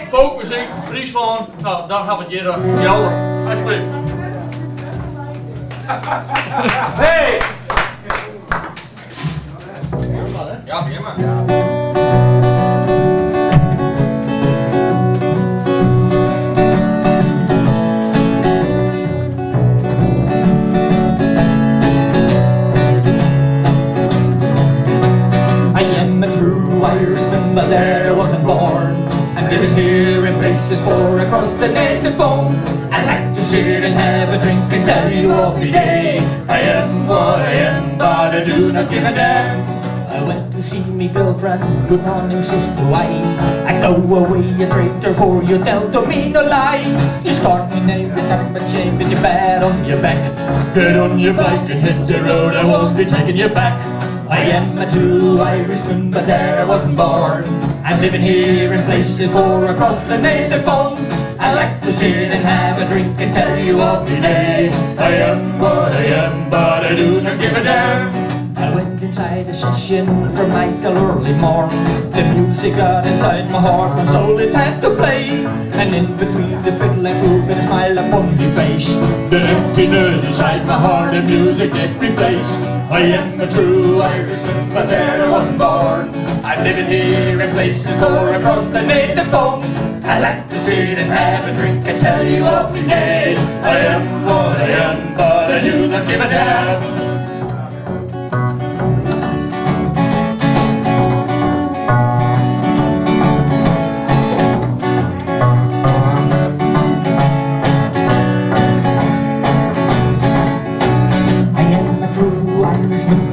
Folkmuziek, Friesland. Nou, dan gaan we het hier Gaeld'r. Alsjeblieft. Hey! Ja, begin maar. Irishman, but there I wasn't born. I'm living here in places far across the native phone. I like to sit and have a drink and tell you every day I am what I am, but I do not give a damn. I went to see me girlfriend, good morning sister, why? I go away a traitor for you tell to me no lie. You scarred me name with nothing shame with your bat on your back. Get on your bike and hit the road, I won't be taking you back. I am a true Irishman, but there I wasn't born. I'm living here in places far across the native phone. I like to sit and have a drink and tell you every day I am what I am, but I do not give a damn. I went inside a session from night till early morn. The music got inside my heart, my soul it had to play. And in between the fiddle and flute with a smile upon your face, the emptiness inside my heart, the music did replace. I am a true Irishman, but there I wasn't born. I'm living here in places far across the native phone. I like to sit and have a drink and tell you every day I am what I am, but I do not give a damn.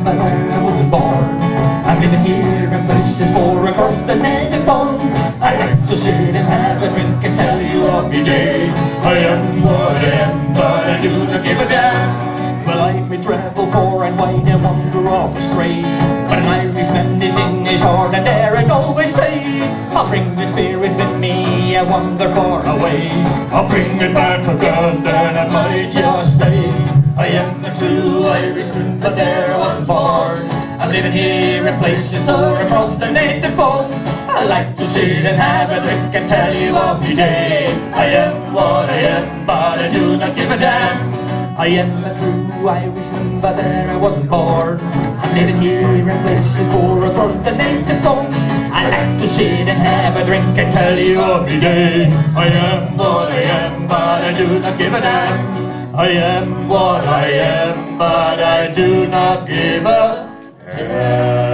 But I wasn't born. I'm living here in places far across the native phone. I like to sit and have a drink and tell you every day I am what I am, but I do not give a damn. Well, I may travel far and wide and wander off astray, but an Irishman is in his heart and there I'd always stay. I'll bring the spirit with me and wander far away. I'll bring it back again, then I might just stay. I am a true Irishman, but there I wasn't born. I'm living here in places far across the native phone. I like to sit and have a drink and tell you every day I am what I am, but I do not give a damn. I am a true Irishman, but there I wasn't born. I'm living here in places far across the native phone. I like to sit and have a drink and tell you every day I am what I am, but I do not give a damn. I am what I am, but I do not give a damn.